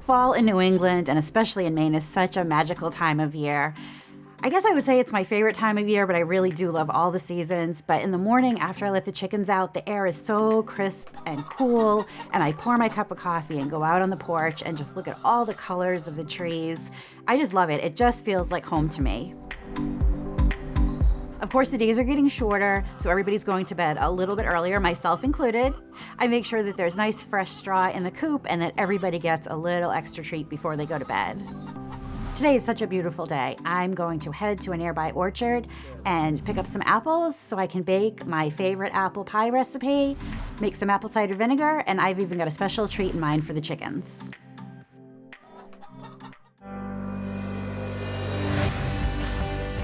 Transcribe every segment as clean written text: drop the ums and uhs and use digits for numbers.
Fall in New England, and especially in Maine, is such a magical time of year. I guess I would say it's my favorite time of year, but I really do love all the seasons. But in the morning, after I let the chickens out, the air is so crisp and cool, and I pour my cup of coffee and go out on the porch and just look at all the colors of the trees. I just love it. It just feels like home to me. Of course, the days are getting shorter, so everybody's going to bed a little bit earlier, myself included. I make sure that there's nice fresh straw in the coop and that everybody gets a little extra treat before they go to bed. Today is such a beautiful day. I'm going to head to a nearby orchard and pick up some apples so I can bake my favorite apple pie recipe, make some apple cider vinegar, and I've even got a special treat in mind for the chickens.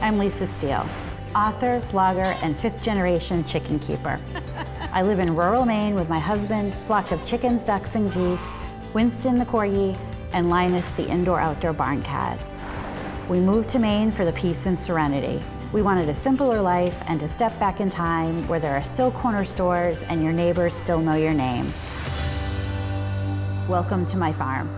I'm Lisa Steele, author, blogger, and fifth-generation chicken keeper. I live in rural Maine with my husband, flock of chickens, ducks, and geese, Winston the corgi, and Linus the indoor-outdoor barn cat. We moved to Maine for the peace and serenity. We wanted a simpler life and to step back in time where there are still corner stores and your neighbors still know your name. Welcome to my farm.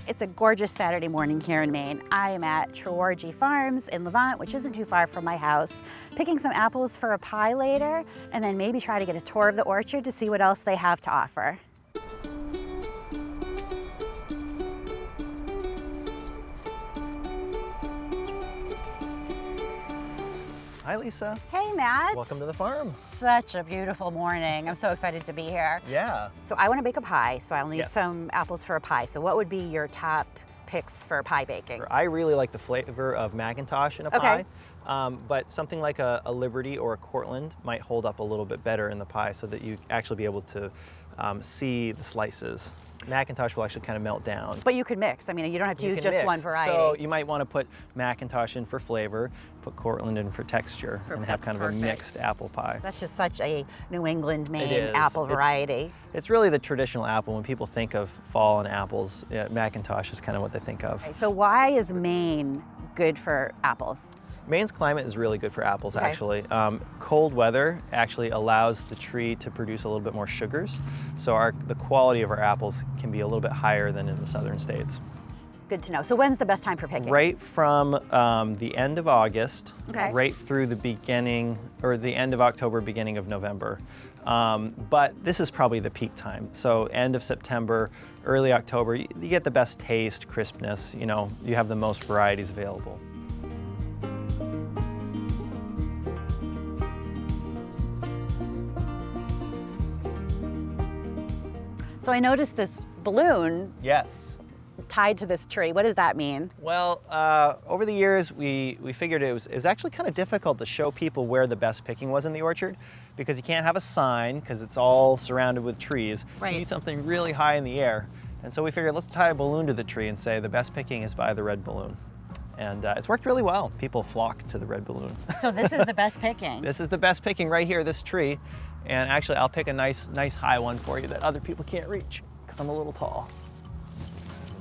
It's a gorgeous Saturday morning here in Maine. I am at Treorgy Farms in Levant, which isn't too far from my house, picking some apples for a pie later, and then maybe try to get a tour of the orchard to see what else they have to offer. Hi, Lisa. Hey, Matt. Welcome to the farm. Such a beautiful morning. I'm so excited to be here. Yeah. So I want to bake a pie, so I'll need Yes. some apples for a pie. So what would be your top picks for pie baking? I really like the flavor of Macintosh in a Okay. pie, but something like a Liberty or a Cortland might hold up a little bit better in the pie so that you actually be able to see the slices. Macintosh will actually kind of melt down. But you could mix. I mean, you don't have to use just one variety. So you might want to put Macintosh in for flavor, put Cortland in for texture, and have kind of a mixed apple pie. That's just such a New England, Maine is. apple variety. It's really the traditional apple. When people think of fall and apples, Macintosh is kind of what they think of. Okay, so why is Maine good for apples? Maine's climate is really good for apples, Okay. actually. Cold weather actually allows the tree to produce a little bit more sugars, so the quality of our apples can be a little bit higher than in the southern states. Good to know. So when's the best time for picking? Right from the end of August, Okay. right through the beginning, or the end of October, beginning of November. But this is probably the peak time. So end of September, early October, you get the best taste, crispness, you have the most varieties available. So I noticed this balloon Yes. tied to this tree. What does that mean? Well, over the years, we figured it was actually kind of difficult to show people where the best picking was in the orchard, because you can't have a sign because it's all surrounded with trees. Right. You need something really high in the air. And so we figured, let's tie a balloon to the tree and say the best picking is by the red balloon. And it's worked really well. People flock to the red balloon. So this is the best picking. This is the best picking right here, this tree. And actually, I'll pick a nice high one for you that other people can't reach because I'm a little tall.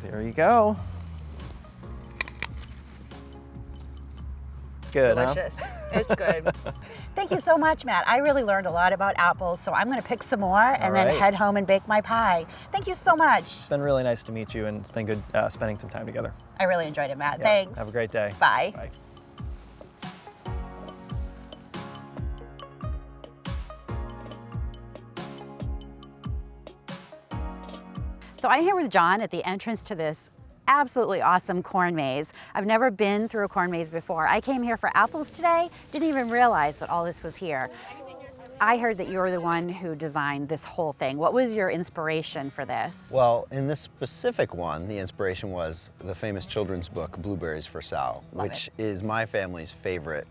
There you go. It's good, Delicious. It's good. Thank you so much, Matt. I really learned a lot about apples, so I'm going to pick some more and then right. head home and bake my pie. Thank you so much. It's been really nice to meet you, and it's been good spending some time together. I really enjoyed it, Matt. Yeah. Thanks. Have a great day. Bye. Bye. So I'm here with John at the entrance to this absolutely awesome corn maze. I've never been through a corn maze before. I came here for apples today, didn't even realize that all this was here. I heard that you were the one who designed this whole thing. What was your inspiration for this? Well, in this specific one, the inspiration was the famous children's book, Blueberries for Sal, which is my family's favorite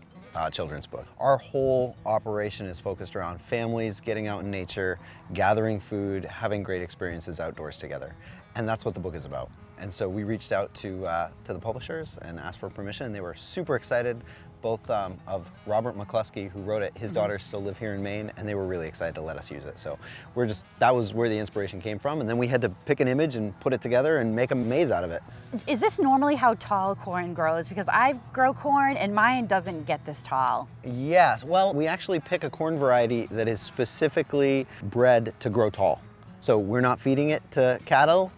children's book. Our whole operation is focused around families getting out in nature, gathering food, having great experiences outdoors together. And that's what the book is about. And so we reached out to the publishers and asked for permission, and they were super excited. Both of Robert McCluskey, who wrote it, his daughters still live here in Maine, and they were really excited to let us use it. So that was where the inspiration came from, and then we had to pick an image and put it together and make a maze out of it. Is this normally how tall corn grows? Because I grow corn and mine doesn't get this tall. Yes, well, we actually pick a corn variety that is specifically bred to grow tall. So we're not feeding it to cattle.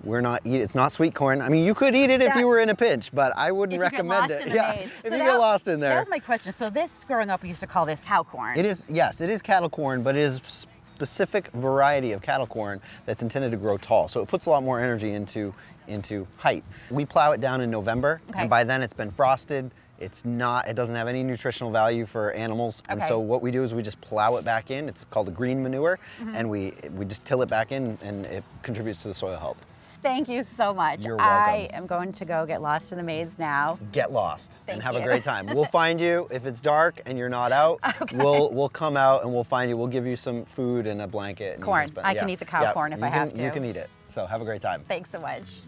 It's not sweet corn. I mean, you could eat it if you were in a pinch, but I wouldn't recommend it. If you get lost in there. That was my question. So this, growing up, we used to call this cow corn. It is, yes, it is cattle corn, but it is specific variety of cattle corn that's intended to grow tall. So it puts a lot more energy into height. We plow it down in November, and by then it's been frosted. It doesn't have any nutritional value for animals. And so what we do is we just plow it back in. It's called a green manure, and we just till it back in, and it contributes to the soil health. Thank you so much. You're welcome. I am going to go get lost in the maze now. Get lost and have you. a great time. We'll find you. If it's dark and you're not out, we'll come out and we'll find you. We'll give you some food and a blanket. And Corn. I can eat the cow corn if I have to. You can eat it. So have a great time. Thanks so much.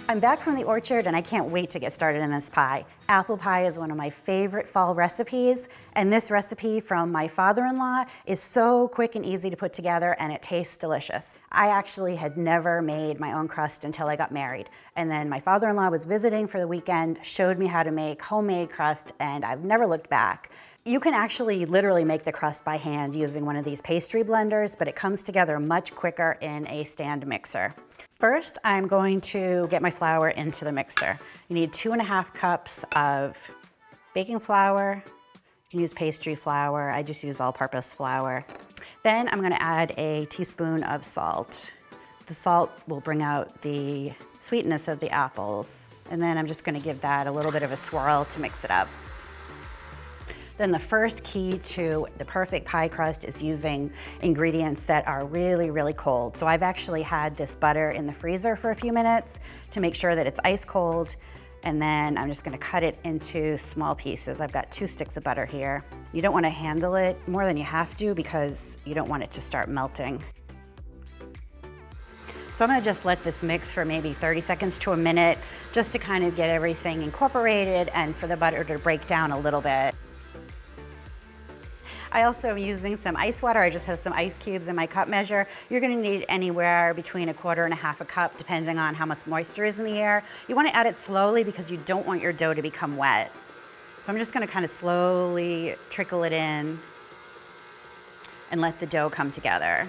I'm back from the orchard and I can't wait to get started in this pie. Apple pie is one of my favorite fall recipes, and this recipe from my father-in-law is so quick and easy to put together, and it tastes delicious. I actually had never made my own crust until I got married, and then my father-in-law was visiting for the weekend, showed me how to make homemade crust, and I've never looked back. You can actually literally make the crust by hand using one of these pastry blenders, but it comes together much quicker in a stand mixer. First, I'm going to get my flour into the mixer. You need 2.5 cups of baking flour. You can use pastry flour. I just use all-purpose flour. Then I'm gonna add a teaspoon of salt. The salt will bring out the sweetness of the apples. And then I'm just gonna give that a little bit of a swirl to mix it up. Then the first key to the perfect pie crust is using ingredients that are really, really cold. So I've actually had this butter in the freezer for a few minutes to make sure that it's ice cold. And then I'm just gonna cut it into small pieces. I've got 2 sticks of butter here. You don't wanna handle it more than you have to because you don't want it to start melting. So I'm gonna just let this mix for maybe 30 seconds to a minute just to kind of get everything incorporated and for the butter to break down a little bit. I also am using some ice water. I just have some ice cubes in my cup measure. You're gonna need anywhere between 1/4 and 1/2 cup, depending on how much moisture is in the air. You wanna add it slowly because you don't want your dough to become wet. So I'm just gonna kind of slowly trickle it in and let the dough come together.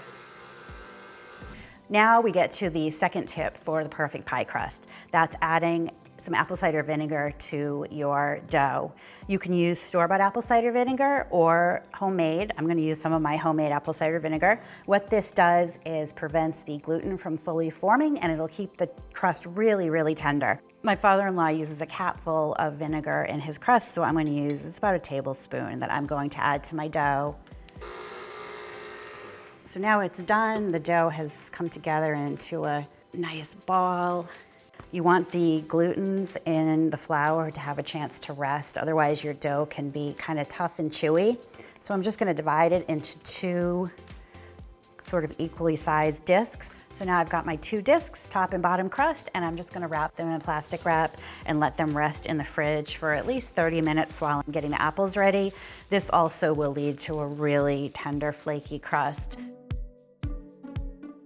Now we get to the second tip for the perfect pie crust. That's adding some apple cider vinegar to your dough. You can use store-bought apple cider vinegar or homemade. I'm gonna use some of my homemade apple cider vinegar. What this does is prevents the gluten from fully forming, and it'll keep the crust really, really tender. My father-in-law uses a capful of vinegar in his crust, so I'm gonna use, it's about a tablespoon that I'm going to add to my dough. So now it's done. The dough has come together into a nice ball. You want the glutens in the flour to have a chance to rest, otherwise your dough can be kind of tough and chewy. So I'm just gonna divide it into 2 sort of equally sized discs. So now I've got my 2 discs, top and bottom crust, and I'm just gonna wrap them in plastic wrap and let them rest in the fridge for at least 30 minutes while I'm getting the apples ready. This also will lead to a really tender, flaky crust.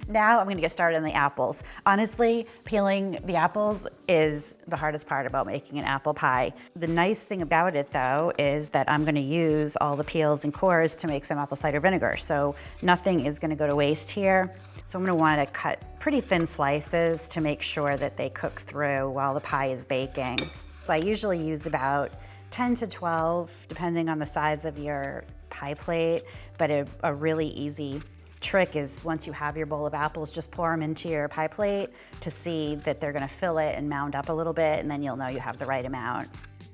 Now I'm gonna get started on the apples. Honestly, peeling the apples is the hardest part about making an apple pie. The nice thing about it though is that I'm gonna use all the peels and cores to make some apple cider vinegar, so nothing is gonna go to waste here. So I'm gonna wanna cut pretty thin slices to make sure that they cook through while the pie is baking. So I usually use about 10 to 12, depending on the size of your pie plate, but a really easy trick is once you have your bowl of apples, just pour them into your pie plate to see that they're gonna fill it and mound up a little bit, and then you'll know you have the right amount.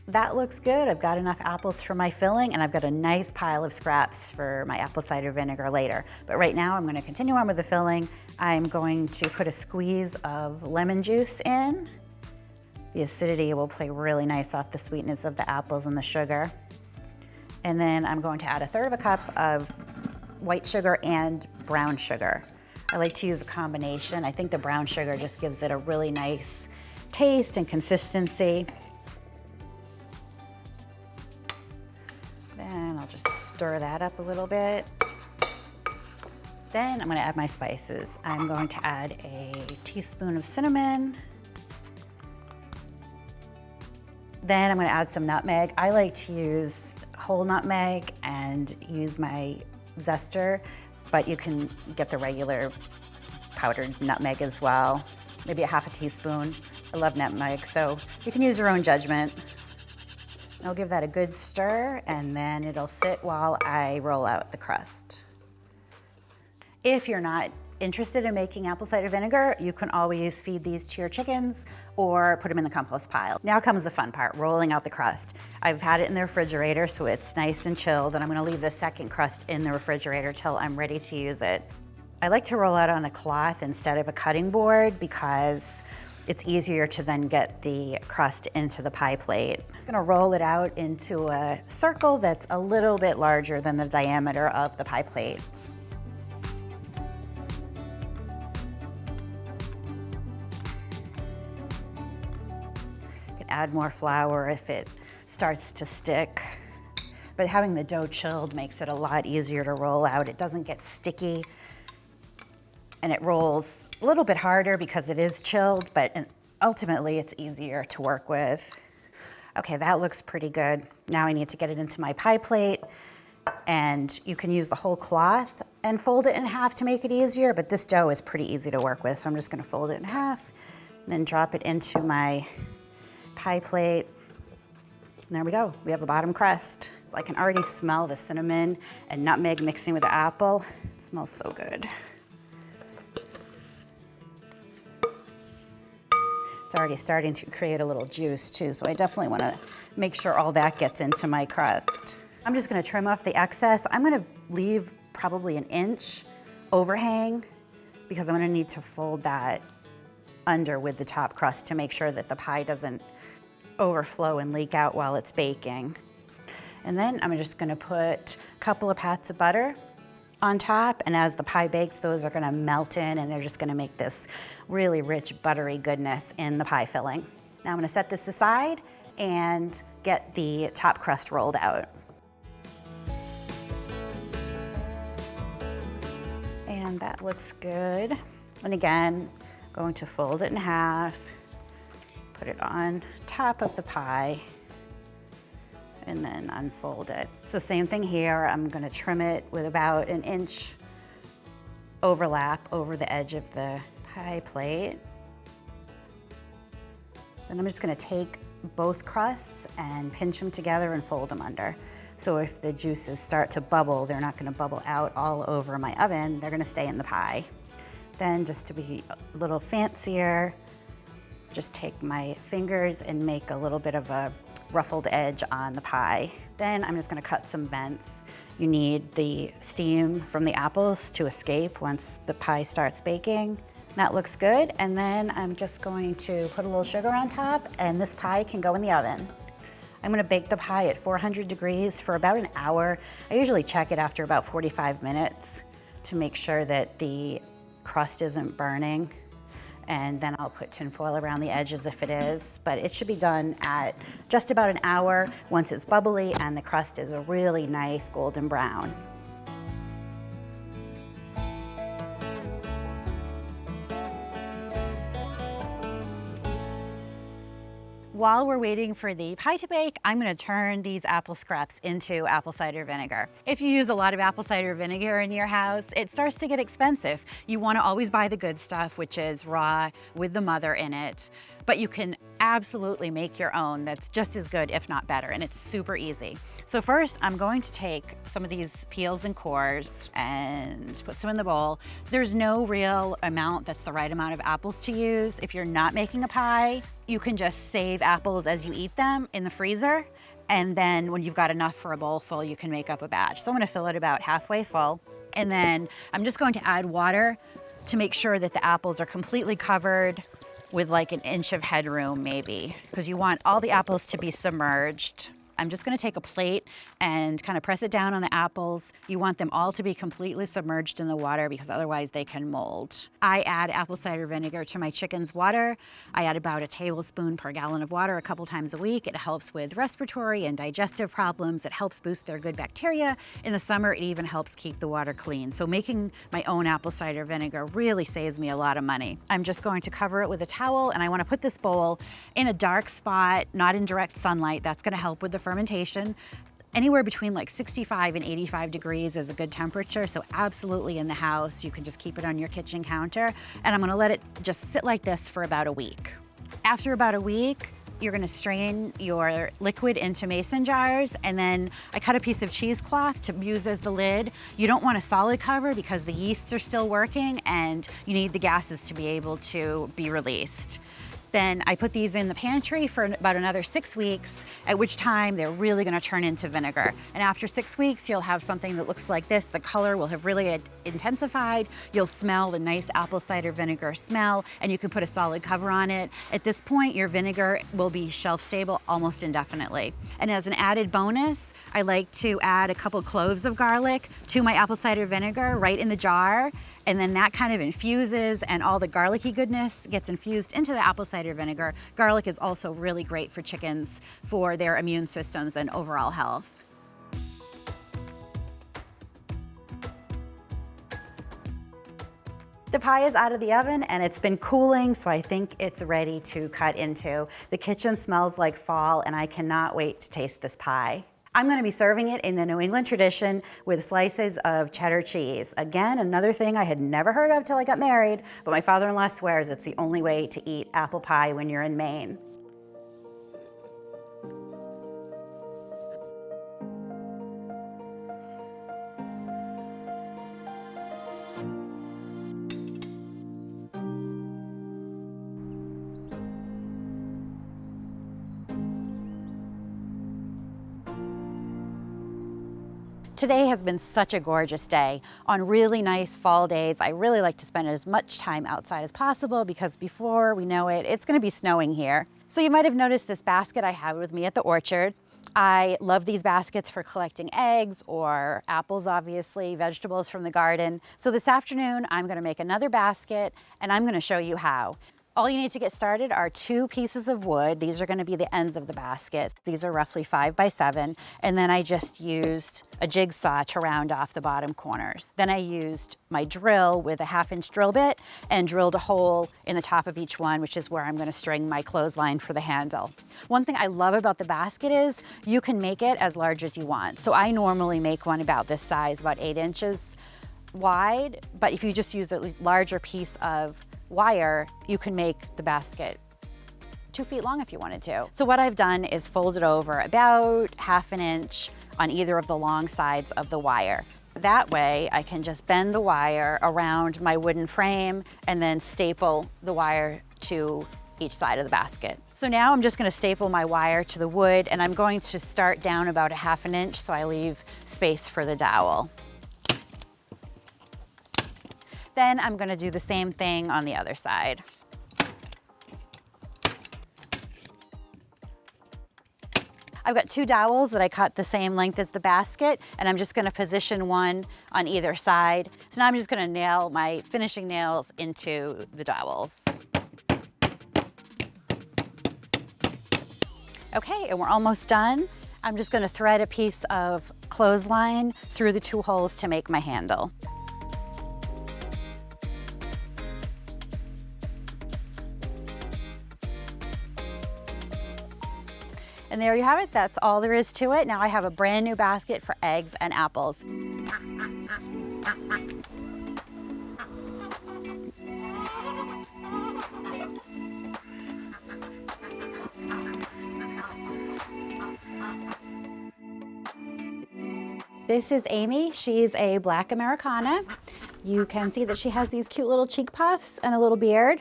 That looks good. I've got enough apples for my filling, and I've got a nice pile of scraps for my apple cider vinegar later. But right now I'm gonna continue on with the filling. I'm going to put a squeeze of lemon juice in, The acidity will play really nice off the sweetness of the apples and the sugar. And then I'm going to add 1/3 cup of white sugar and brown sugar. I like to use a combination. I think the brown sugar just gives it a really nice taste and consistency. Then I'll just stir that up a little bit. Then I'm gonna add my spices. I'm going to add a teaspoon of cinnamon. Then I'm gonna add some nutmeg. I like to use whole nutmeg and use my zester, but you can get the regular powdered nutmeg as well. Maybe a 1/2 teaspoon. I love nutmeg, so you can use your own judgment. I'll give that a good stir, and then it'll sit while I roll out the crust. If you're not interested in making apple cider vinegar, you can always feed these to your chickens or put them in the compost pile. Now comes the fun part, rolling out the crust. I've had it in the refrigerator so it's nice and chilled, and I'm gonna leave the second crust in the refrigerator till I'm ready to use it. I like to roll out on a cloth instead of a cutting board because it's easier to then get the crust into the pie plate. I'm gonna roll it out into a circle that's a little bit larger than the diameter of the pie plate. Add more flour if it starts to stick. But having the dough chilled makes it a lot easier to roll out. It doesn't get sticky, and it rolls a little bit harder because it is chilled, but ultimately it's easier to work with. Okay, that looks pretty good. Now I need to get it into my pie plate, and you can use the whole cloth and fold it in half to make it easier, but this dough is pretty easy to work with, so I'm just gonna fold it in half and then drop it into my pie plate. And there we go, we have a bottom crust. So I can already smell the cinnamon and nutmeg mixing with the apple. It smells so good. It's already starting to create a little juice too, so I definitely wanna make sure all that gets into my crust. I'm just gonna trim off the excess. I'm gonna leave probably 1 inch overhang because I'm gonna need to fold that under with the top crust to make sure that the pie doesn't overflow and leak out while it's baking. And then I'm just gonna put a couple of pats of butter on top, and as the pie bakes, those are gonna melt in and they're just gonna make this really rich, buttery goodness in the pie filling. Now I'm gonna set this aside and get the top crust rolled out. And that looks good. And again, going to fold it in half, put it on top of the pie, and then unfold it. So same thing here, I'm gonna trim it with about 1 inch overlap over the edge of the pie plate. Then I'm just gonna take both crusts and pinch them together and fold them under. So if the juices start to bubble, they're not gonna bubble out all over my oven, they're gonna stay in the pie. Then just to be a little fancier, just take my fingers and make a little bit of a ruffled edge on the pie. Then I'm just gonna cut some vents. You need the steam from the apples to escape once the pie starts baking. That looks good. And then I'm just going to put a little sugar on top, and this pie can go in the oven. I'm gonna bake the pie at 400 degrees for about 1 hour. I usually check it after about 45 minutes to make sure that the crust isn't burning. And then I'll put tin foil around the edges if it is, but it should be done at just about 1 hour once it's bubbly and the crust is a really nice golden brown. While we're waiting for the pie to bake, I'm gonna turn these apple scraps into apple cider vinegar. If you use a lot of apple cider vinegar in your house, it starts to get expensive. You wanna always buy the good stuff, which is raw with the mother in it, but you can absolutely make your own that's just as good, if not better, and it's super easy. So first, I'm going to take some of these peels and cores and put some in the bowl. There's no real amount that's the right amount of apples to use. If you're not making a pie, you can just save apples as you eat them in the freezer, and then when you've got enough for a bowl full, you can make up a batch. So I'm gonna fill it about halfway full, and then I'm just going to add water to make sure that the apples are completely covered with like an inch of headroom maybe, because you want all the apples to be submerged. I'm just gonna take a plate and kind of press it down on the apples. You want them all to be completely submerged in the water because otherwise they can mold. I add apple cider vinegar to my chicken's water. I add about a tablespoon per gallon of water a couple times a week. It helps with respiratory and digestive problems. It helps boost their good bacteria. In the summer, it even helps keep the water clean. So making my own apple cider vinegar really saves me a lot of money. I'm just going to cover it with a towel, and I wanna put this bowl in a dark spot, not in direct sunlight. That's gonna help with the fermentation. Anywhere between like 65 and 85 degrees is a good temperature, so absolutely in the house. You can just keep it on your kitchen counter, and I'm gonna let it just sit like this for about a week. After about a week, you're gonna strain your liquid into mason jars, and then I cut a piece of cheesecloth to use as the lid. You don't want a solid cover because the yeasts are still working and you need the gases to be able to be released. Then I put these in the pantry for about another 6 weeks, at which time they're really gonna turn into vinegar. And after 6 weeks, you'll have something that looks like this. The color will have really intensified. You'll smell the nice apple cider vinegar smell, and you can put a solid cover on it. At this point, your vinegar will be shelf stable almost indefinitely. And as an added bonus, I like to add a couple cloves of garlic to my apple cider vinegar right in the jar. And then that kind of infuses, and all the garlicky goodness gets infused into the apple cider vinegar. Garlic is also really great for chickens for their immune systems and overall health. The pie is out of the oven and it's been cooling, so I think it's ready to cut into. The kitchen smells like fall, and I cannot wait to taste this pie. I'm gonna be serving it in the New England tradition with slices of cheddar cheese. Again, another thing I had never heard of till I got married, but my father-in-law swears it's the only way to eat apple pie when you're in Maine. Today has been such a gorgeous day. On really nice fall days, I really like to spend as much time outside as possible because before we know it, it's gonna be snowing here. So you might have noticed this basket I have with me at the orchard. I love these baskets for collecting eggs or apples, obviously, vegetables from the garden. So this afternoon, I'm gonna make another basket and I'm gonna show you how. All you need to get started are 2 pieces of wood. These are gonna be the ends of the basket. These are roughly 5 by 7. And then I just used a jigsaw to round off the bottom corners. Then I used my drill with a 1/2-inch drill bit and drilled a hole in the top of each one, which is where I'm gonna string my clothesline for the handle. One thing I love about the basket is you can make it as large as you want. So I normally make one about this size, about 8 inches wide. But if you just use a larger piece of wire, you can make the basket 2 feet long if you wanted to. So what I've done is fold it over about 1/2 inch on either of the long sides of the wire. That way I can just bend the wire around my wooden frame and then staple the wire to each side of the basket. So now I'm just gonna staple my wire to the wood, and I'm going to start down about 1/2 inch so I leave space for the dowel. Then I'm gonna do the same thing on the other side. I've got 2 dowels that I cut the same length as the basket, and I'm just gonna position one on either side. So now I'm just gonna nail my finishing nails into the dowels. Okay, and we're almost done. I'm just gonna thread a piece of clothesline through the 2 holes to make my handle. And there you have it, that's all there is to it. Now I have a brand new basket for eggs and apples. This is Amy, she's a Black Americana. You can see that she has these cute little cheek puffs and a little beard.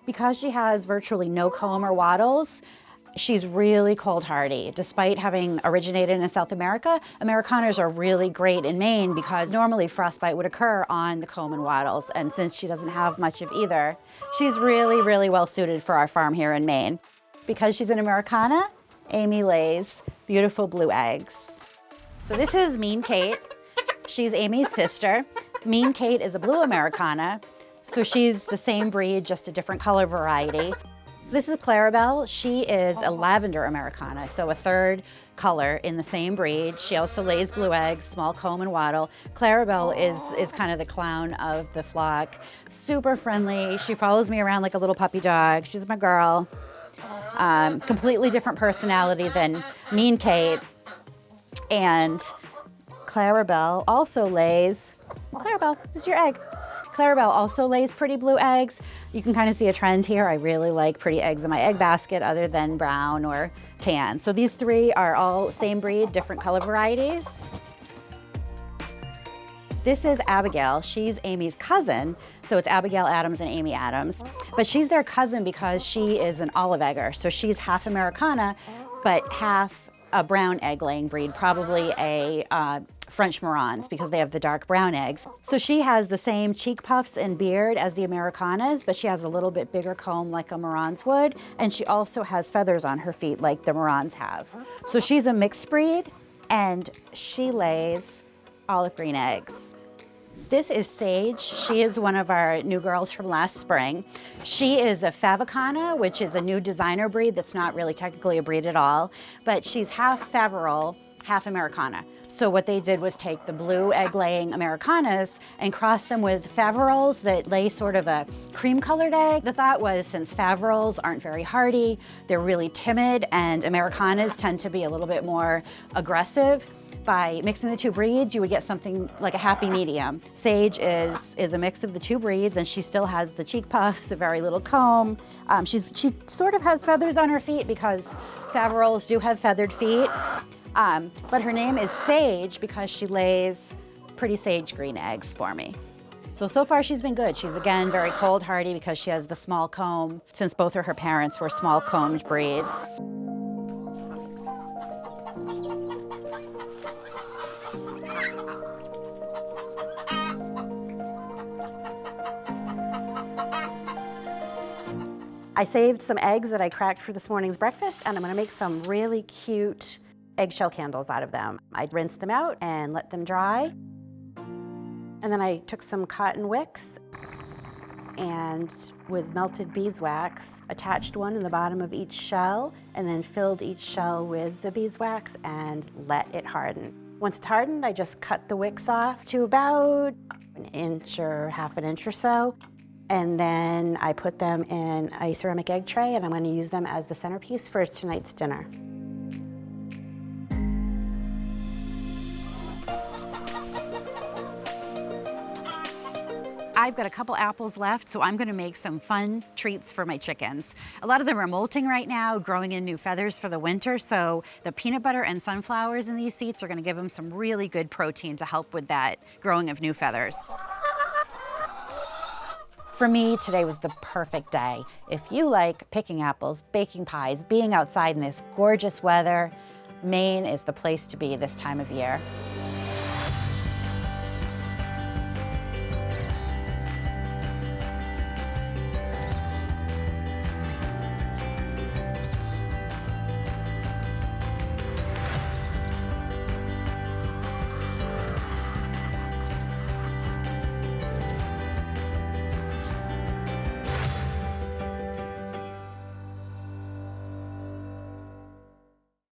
Because she has virtually no comb or wattles, She's really cold hardy. Despite having originated in South America, Americanas are really great in Maine because normally frostbite would occur on the comb and wattles. And since she doesn't have much of either, she's really, really well suited for our farm here in Maine. Because she's an Americana, Amy lays beautiful blue eggs. So this is Mean Kate. She's Amy's sister. Mean Kate is a blue Americana, so she's the same breed, just a different color variety. This is Clarabelle. She is a lavender Americana, so a third color in the same breed. She also lays blue eggs, small comb and wattle. Clarabelle is kind of the clown of the flock. Super friendly. She follows me around like a little puppy dog. She's my girl. Completely different personality than Mean Kate. And Clarabelle also lays, Clarabelle, this is your egg. Clarabelle also lays pretty blue eggs. You can kind of see a trend here. I really like pretty eggs in my egg basket other than brown or tan. So these three are all same breed, different color varieties. This is Abigail. She's Amy's cousin. So it's Abigail Adams and Amy Adams. But she's their cousin because she is an olive egger. So she's half Americana, but half a brown egg laying breed, probably a French Morans because they have the dark brown eggs. So she has the same cheek puffs and beard as the Americanas, but she has a little bit bigger comb like a Morans would. And she also has feathers on her feet like the Morans have. So she's a mixed breed and she lays olive green eggs. This is Sage. She is one of our new girls from last spring. She is a Favicana, which is a new designer breed that's not really technically a breed at all, but she's half Faverol, half Americana. So what they did was take the blue egg-laying Americanas and cross them with Faverols that lay sort of a cream-colored egg. The thought was, since Faverols aren't very hardy, they're really timid, and Americanas tend to be a little bit more aggressive, by mixing the two breeds, you would get something like a happy medium. Sage is a mix of the two breeds, and she still has the cheek puffs, a very little comb. She sort of has feathers on her feet because Faverols do have feathered feet. But her name is Sage because she lays pretty sage green eggs for me. So far she's been good. She's, again, very cold hardy because she has the small comb, since both of her parents were small combed breeds. I saved some eggs that I cracked for this morning's breakfast, and I'm gonna make some really cute eggshell candles out of them. I rinsed them out and let them dry. And then I took some cotton wicks and with melted beeswax, attached one in the bottom of each shell and then filled each shell with the beeswax and let it harden. Once it's hardened, I just cut the wicks off to about an inch or half an inch or so. And then I put them in a ceramic egg tray, and I'm going to use them as the centerpiece for tonight's dinner. I've got a couple apples left, so I'm going to make some fun treats for my chickens. A lot of them are molting right now, growing in new feathers for the winter, so the peanut butter and sunflowers in these seeds are going to give them some really good protein to help with that growing of new feathers. For me, today was the perfect day. If you like picking apples, baking pies, being outside in this gorgeous weather, Maine is the place to be this time of year.